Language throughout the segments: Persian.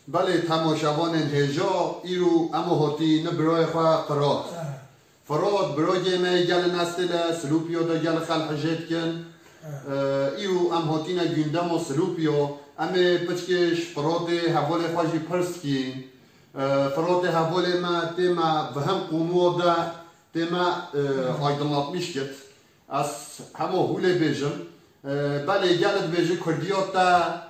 بله تماشاوان هجا ایرو امو هاتی نبرای خواه فراد برای می گل نستل سلوپیو دا گل خلق جد کن ایرو ام هاتی نگندم و سلوپیو امی پچکش فراد حوال خواهی پرس کی فراد حوال ما تیما وهم قونو دا تیما آیدنات میشکت از همه هوله بیجم بله گلت بیجم کردیات تا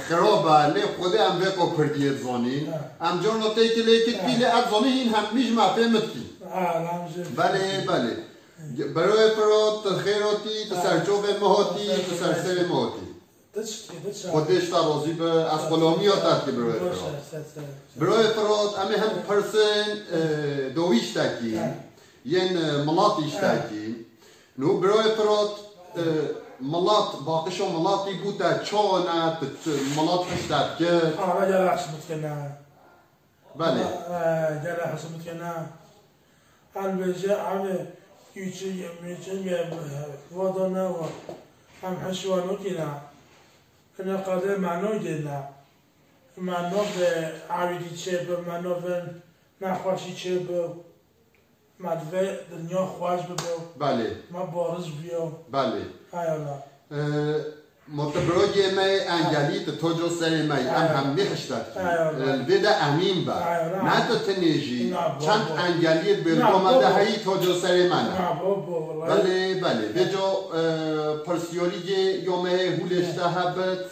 خرابه لی خود ام ویقا کردیت زانی ام جاناتی که لیکت بیلی ات زانی این هم میش مفهمت کی بله بله برای فراد خیراتی تسرچوب مهاتی تسرسر مهاتی خودش تا راضی به از غلامی ها تحت برای فراد برای فراد امی هم پرسن دویش تاکی ین ملاتیش تاکی نو برای فراد ملات باقیشو ملاتی بوده چانه ملات کشتد کرد جل حسمت کنه بله جل حسمت کنه البته همه یوچه میچه وادانه و هم حشوانو کنه کنه قدر منو کنه منو به عویدی چه به منو به نخواشی چه به مدوه دنیا خواهش ببو بله ما بارز بیو بله ایالا متبروجي ماي انجليت توجو سري ماي ام هم نخشتات الفيدا امين با ناتو تنيجي چند انجليت بيرقوما ده هاي توجو سري مانا بله بله بجو پرسيولي يومي هولشتا هبت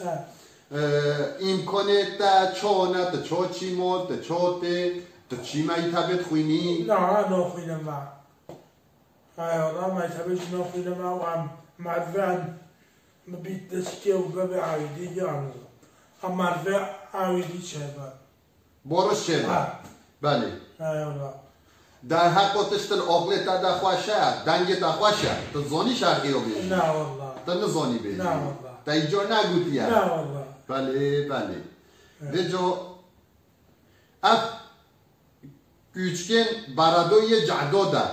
امكانه تا چونه تا چوچي مو تا چوته تا چی ماي تابت خويني نه خوينم ما ایالا ماي تابت نو خوينم ما و هم مدوان مبيت دسكي وبابي عايدي جانو اما رفع عايدي شباب بورش شباب بله ايوه در حق تشتل اغلی تا دا خوشه دنگ تا خوشه تا زانی شرقی رو بیشی نه والله تا نزانی بیشی نه والله تا اینجا نگوتی نه والله بله بله ویجو اف küçken baradoye cadoda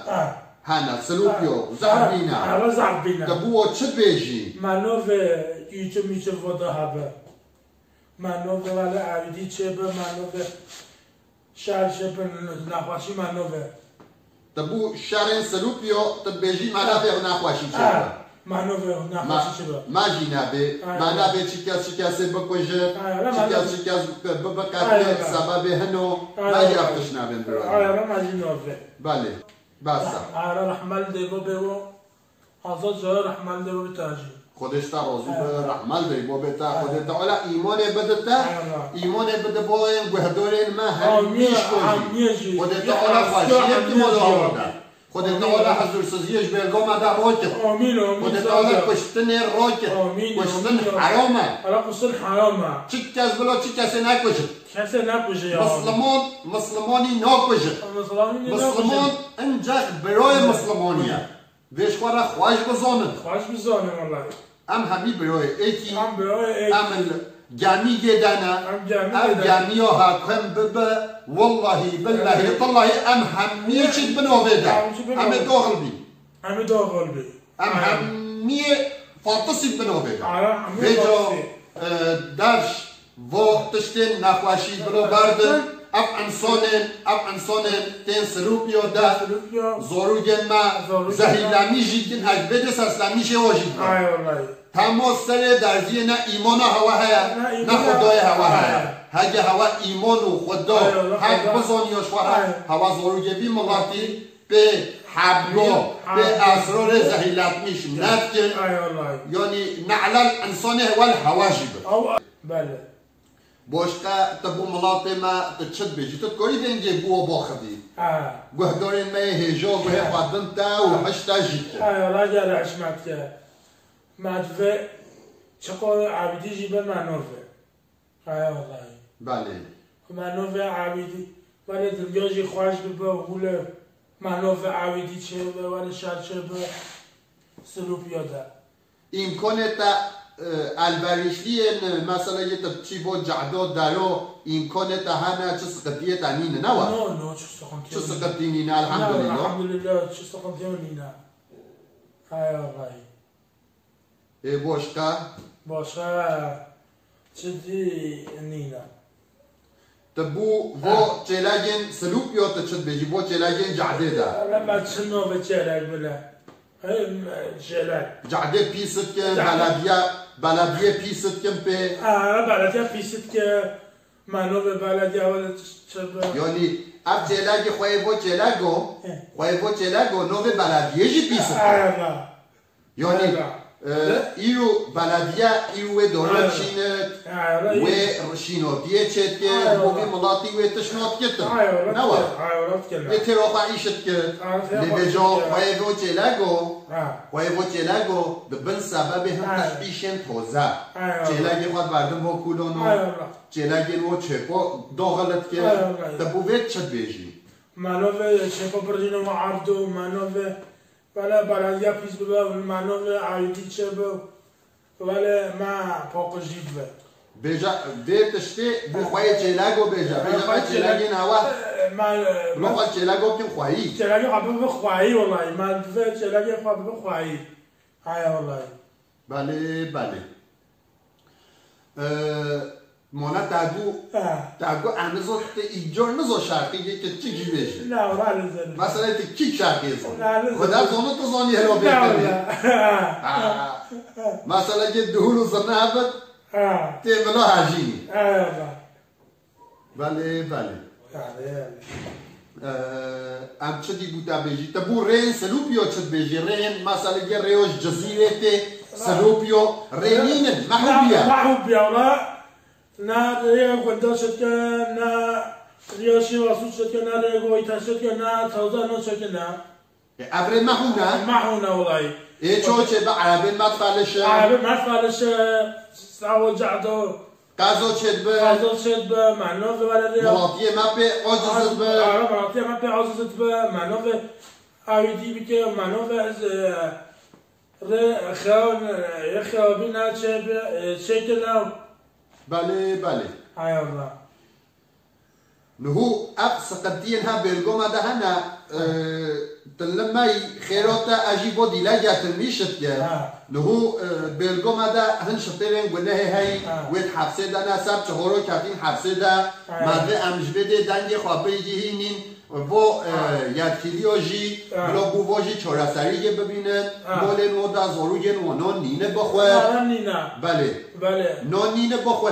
هنا سلوبيو زعبينا زعبينا دبو چه بيجي منو و يوچو ميچو ودا هبه منو و ولا عبدي چه به منو و شارش به نخواشي منو و دبو شارن سلوبيو تبيجي منو و نخواشي چه منو و نخواشي چه ماجينا به منو و چيكاس بكوجه چيكاس ببقات سبب هنو ما يفتش نابن برا آره ماجينا و بله باسا آره رحمل دیگو بگو آزاد جای رحمل دیگو بتاجی خودش تا راضی به رحمل دیگو بتا خودت تعالی ایمان بدتا ایمان بده بایم گهدارین ما همیش کنی خودت تعالی خواهشیت که مالا آورده خودت تعالی حضور سزیش برگام ده راکت خودت تعالی کشتن راکت کشتن حرامه کشتن حرامه چی کس بلا چی کسی نکشد کسی نکشه مسلمانی نکشد مسلمان انجا برای مسلمانیه ویش خواه خواهش بزانند خواهش بزانند والله ام همی برای ایکی ام برای ایکی ام جمعی گدنه ام جمعی ها حکم ببه والله بالله طالله ام همی چید بنویده ام داخل بی ام همی فاتسید بنویده ویجا درش و تشتین نخواشی برو بردن اب انسانن تین سلوپیو دا زوروگن ما زهیلامی جیدن اجبه سسلامی شه واجید تماس سر درجیه نه ایمان هوا هیا نه خدای هوا هیا هگه هوا ایمان و خدا حق بزانیاش هوا زوروگوی ملاتی به حبگا به اسرار زهیلت میش نفکن یعنی نعلل انسان اول هوا جیبه بله باشقا تبو ملاطه ما تشد بيجي تذكري بينجي بو باخدي قهدورين ما يهجو وهي قدمتا وحشتا جيتا لا جاري حشمتك مدفع چقدر عبيدي جيبه منوفه والله بله منوفه عبيدي ولی دنیاجی خواهش ببه هول منوفه عبيدي چه به ولی شر چه به سلوپیاده امکانه تا البریشلی مثلا یه چی با جعداد دارو امکانه تا هنه چه سقطیه تنینه نه نه چه سقطیه نینه الحمدلله الحمدلله چه سقطیه نینه های آقای باشقا چه دی نینه تبو فو تشيلاجين سلوبيو تشد بيجي فو تشيلاجين جعده دا لما تشنو بتشيلاج بلا هاي شيلاج جعده بيست كن بلديه بيست كن بي بلديه بيست كن منو به بلديه ولا تشبه يعني اب تشيلاجي خوي فو تشيلاجو نو به بلديه جي بيست يعني ایرو بلدیه ایرو دولت شینت و شیناتیه چت که بوی ملاتی و تشنات کتن نوا یه تراخ عیشت که لبجا وایو چلاگو ببن سبب هم تشبیشن توزه چلاگی خود بردم با کولانو چلاگی و چپا داخلت که تبویت چت بیجی منو چپا بردینو معردو منو ولی بلدیه پیش ببه و منو عایدی چه به ولی ما پاکجید به بیجا دیتشتی بخوای چلاگو بیجا ما چلاگی نوا ما خواهی چلاگو کم خواهی چلاگی خواهی بخواهی والله من دوه چلاگی خواهی بخواهی آیا والله بله مانا تاگو انزو ایجار نزو شرقیه که چی گی بیشه نه ولی زنی مثلا تی کی شرقیه زن خدا زنو تو زنی هلو بیکنی مثلا که دهولو زنه هبت تی ملا هجینی بله ام چه دی بودا بیجی تبو رین سلوپیو چد بیجی رین مثلا که ریوش جزیره تی سلوپیو رینین محبوبیا ولا نه ریگ گنده شد که نه ریاشی واسود شد که نه ریگ ویتا شد که نه توزه نه شد که نه ابره محونه والله ای چه به عربی مطفلشه ساو جعدو قازو شد به معنو ولی ملاطیه مپه عاجزت به ملاطیه مپه عاجزت به معنو آیدی بی که معنو از خیابی نه چه که نه بله های الله نهو اب سقدين ها بيرجوما ده هنا تلمي خيروتا اجيبو ديلاجا تلميشت يا نهو بيرجوما ده هن شطيرين قلنا هاي ويت حبسه ده نسب چهورو كاتين حبسه ده مده امجبده دنگ خوابه هينين و یادکیلیوژی بلا بوواژی چهارسری ببینن مال نودا زاروگن و نان نینه بخور بله نان نینه بخور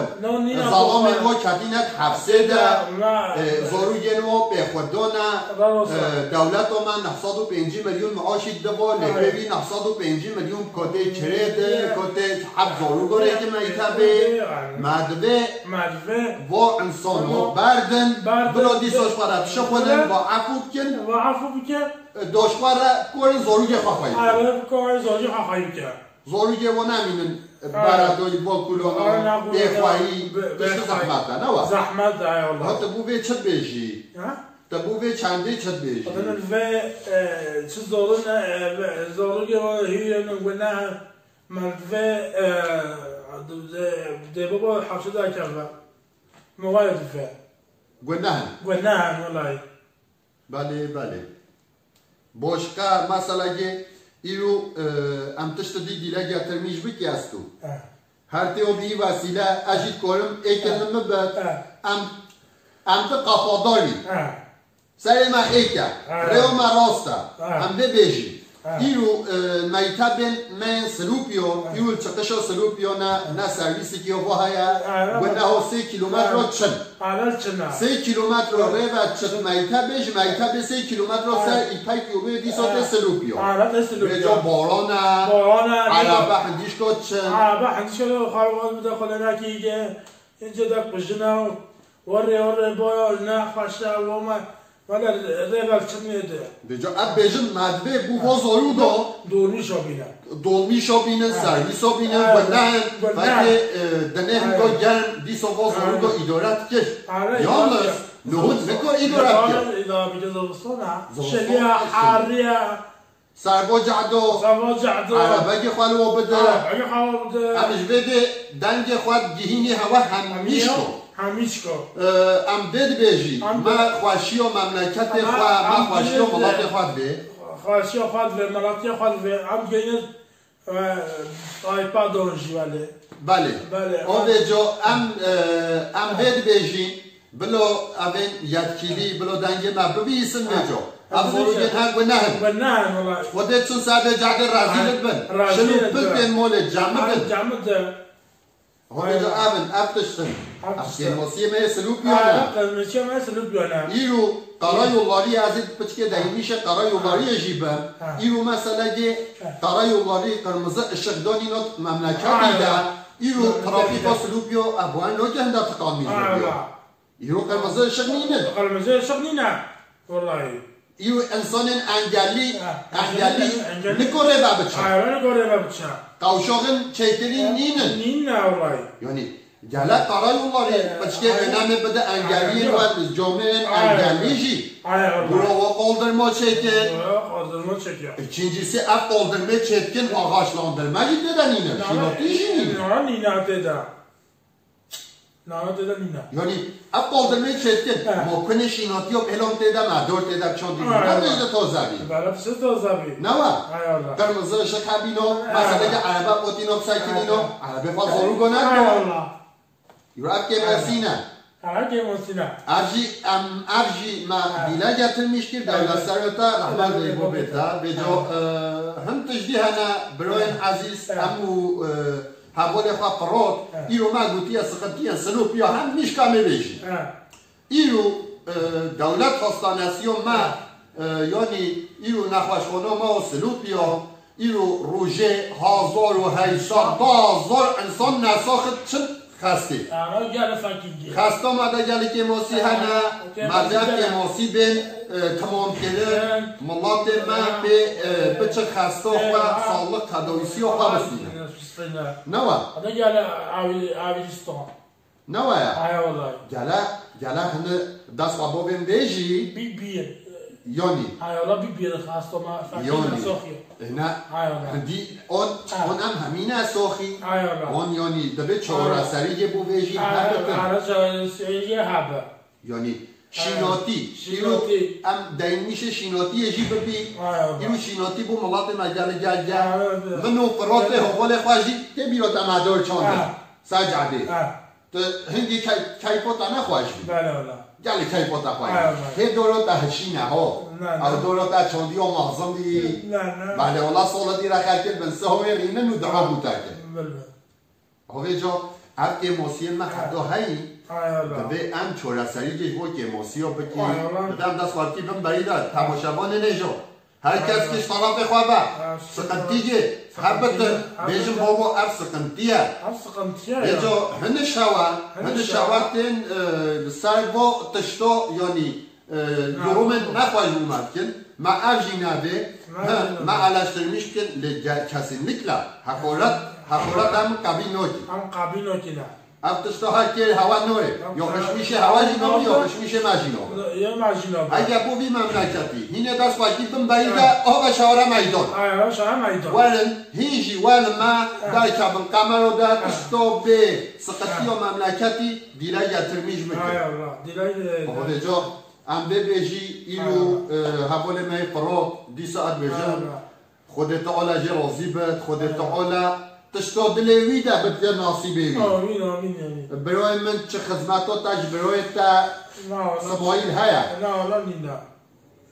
زالام ما کدینت حفظه ده زاروگن و بخوردانه دولت من 905 میلیون معاشی دوا لبوی 905 میلیون کده کرده کده حب زاروگاره که میتبه مدوه و انسان ها بردن بلا دیساش برد شخونن و عفو بکن داشوار کورن زاروگ خواهی کورن زاروگ خواهی بکن زاروگ و نمینن بردای با کلونا بخواهی بشه زحمت ده نوا زحمت ده ای والله تبوه چد بیشی تبوه چنده چد بیشی و چه زاروگ و هیرن گناه مدوه دیبا با حفظه ده کرده مغایر دفه گناه والله بله باشقا مثلا که ایرو ام تشتدی دیله گترمیش بکی استو هر تیو بی وسیله اجید کارم ایکنم بد ام تا قفاداری سر ما ایکا ریو ما راستا ام ببیجی ایرو میتابن من سلوپیو ایرو چقشا سلوپیو نه سرویسی که واهایا و نه 3 کیلومتر را چن 3 کیلومتر را ری و چن میتاب 3 کیلومتر را سر ایپای کیوبه دیسات سلوپیو رجا بارانه عربه هندیش کد چن عربه هندیش کد خواهد بوده خلنه که ایگه اینجا دک بجنه وره بایا نه خوشته و ولی ریول چمیده بجا اب بیجن مدوه بو زارو دا دولمی شابینن سرویس شابینن و نه وقتی دنه هم گرم دیسا با زارو دا ادارت کش یالس نهود نکا ادارت کش ادارت بیجا زارستانه شلیه حریه سربا جعدو عربه خوالو بده همش بده دنگ خواد گهینی هوا همیش کو ام دید بیجی ما خواشی و مملکت خواه ما خواشی و ملات خواد به خواشی و خواد به ملاتی خواد به ام گینید آیپا دونجی بله آده جا ام دید بیجی بلو اوین یادکیلی بلو دنگی ما ببیسن بجو افروجن هنگ و نهن والنهن والله وديت سن ساده جعد رازيل بن شنو بلتين مولد جامد جامد هو جو ابن ابتشتن اخي موسي ما يسلوك لا يانا مش ما يسلوك يانا يرو قرايو الله ازيد بتشكي دايميشه قرايو الله يجيبه يرو مثلا جي قرايو الله قرمزه الشغداني نوت مملكه دا يرو ترافيق سلوبيو ابوان لو كان دا تقامي يرو قرمزه الشغنينه قرمزه الشغنينه والله يو انسان انجلي نكوري بابتشا نكوري بابتشا قوشوغن چيترين نينا والله يعني جالا قرار الله بچكي انامي بدا انجلي والجومين انجلي جي برو قولدرما çekin قولدرما çekin İkincisi af قولدرما çetkin ağaçlandırma gitti de nine şinoti jini nina deda nina yani af قولدرما çetkin mokune şinoti yok elon deda ma dört deda çon dida ne de tozabi bana siz tozabi ne var kırmızı ışık habino mesela araba potino sakinino araba fazla gona Yurab Kemalsina. Kemalsina. Arji ma dila getirmiştir devlet serveta rahmet eylesin beta ve jo hem tecdihana broyen aziz amu havole xaprot iro ma gutiya sıkıntıya sınıf ya hem mişkame beji. İro devlet hastanesi ma yani iro naxwaşxona ma sınıf ya iro roje hazar و 800,000 insan nasaxet çın خسته خسته ماده گلی که موسی هنه مردم که موسی بین تمام کرده ملات ما به بچه خسته و سالق تداویسی و خواه بسیده نوه هنه گلی آویلستان نوه یا گله هنه دست خواه بین بیجی بیر یونی حالا بیر خسته ما فکر ساخی نه دی اون هم همینه ساخی اون یعنی دبه چهار سری بو ویجی هبه یعنی شیناتی هم دینمیشه شیناتی یجی ببی اینو شیناتی بو ملات مجال گل منو فرات حوال خواهی تبیرات امدار چانده سجعده هندی کیفات نخواهش بی گلی کیفات خواهی هی دورات هشینه ها دورات چاندی و مغزم دی بله والا سال دی را خرکل بن سه های رینه نو دعا بوده کل هوی جا هر که موسیه ما خدا هایی به ام چوره سری جه بو که موسیه بکی بدم دست وارکی بم بریداد تماشابان نجا هر کس کش طرف خواه با سقنطیه حبت بیجم بابا اف سقنطیه بیجا هنه شوار تین سر با تشتا یعنی یورومن نخواهی اومد کن ما افجی نبه ما علاشترمیش کن kesinlikle حقورت هم قبیل نوکی نه افتشتا ها که هوا نوره یا خشمیشه هوا جینام یا خشمیشه مجینام اگه بو بی مملکتی هینه دست وقتی بم بایده آقا شواره میدان ولن هیجی ولن ما در کبل قمر و در اشتا به سقطی و مملکتی دیلای گترمیش بکن خود جا ام ببیجی ایلو حواله می فراد دی ساعت بجم خود تعالی جی راضی بد خود تعالی تشتا دلوی ده بده ناصیبی آمین برای من چه خدمتات تاج برای تا سمایل هیا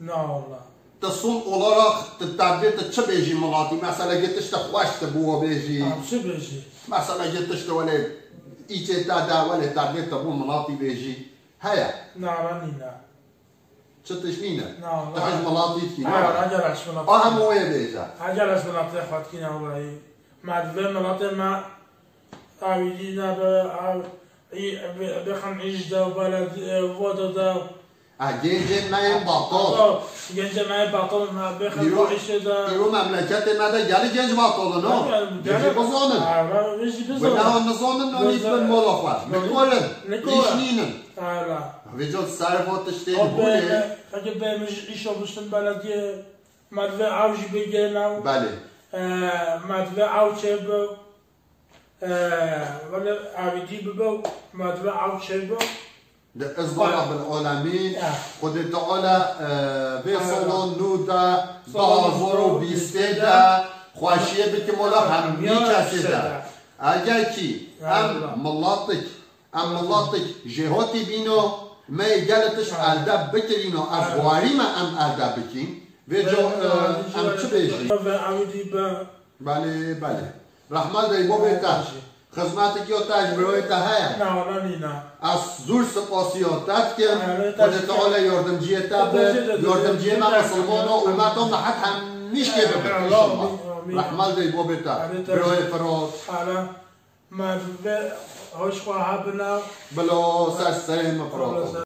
نه والله تصون اولا تتابعت چه بیجی ملاتی مثلا گتشت خوشت بو بیجی چه بیجی مثلا گتشت ولی ایچه تا ولی تابعت بو ملاتی بیجی هیا نه چه تشنینه نه تحج ملاتی کی نه اجرش ملاتی هم وای بیجا اجرش ملاتی خاط کی نه والله مدوه ملاتی ما آویدی نه بخم عجده و بلد وده ده گنج من باطل گنج من باطل بخم عجده ده ایرو مملکت مده گلی گنج باطل نه گنج بزانن و نه نزانن نانیت من مولا خواه میکولن ایشنینن ویجاد سرفاتش تین بوله اگه به ایشا بشتن بلدیه مدوه عوجی بگیرن بله مدوه عوچه با ولی عویدی ببو مدوه عوچه با ازدار رب العالمین خود تعالی به سالان نودا 2020 خوشیه بکی مولا همی کسی ده اگر کی هم ملاتک ام ملاطك جهوتي بينو ما يجلتش ألدا بكرينو أزواري ما ام ألدا بكين فيجو ام تبيجي بالي رحمة دي بوبيتا خدماتك يو تاج برويتا هيا نا ولا نينا از زور سپاسیاتت کن خودت تعالی یاردمجی تبه یاردمجی ما مسلمانو و ما تام نحت هم میشه ببر انشالله رحمل دی بوبتا بروی فراز على ما هوش خواها بنا بلا سر سرین مفراد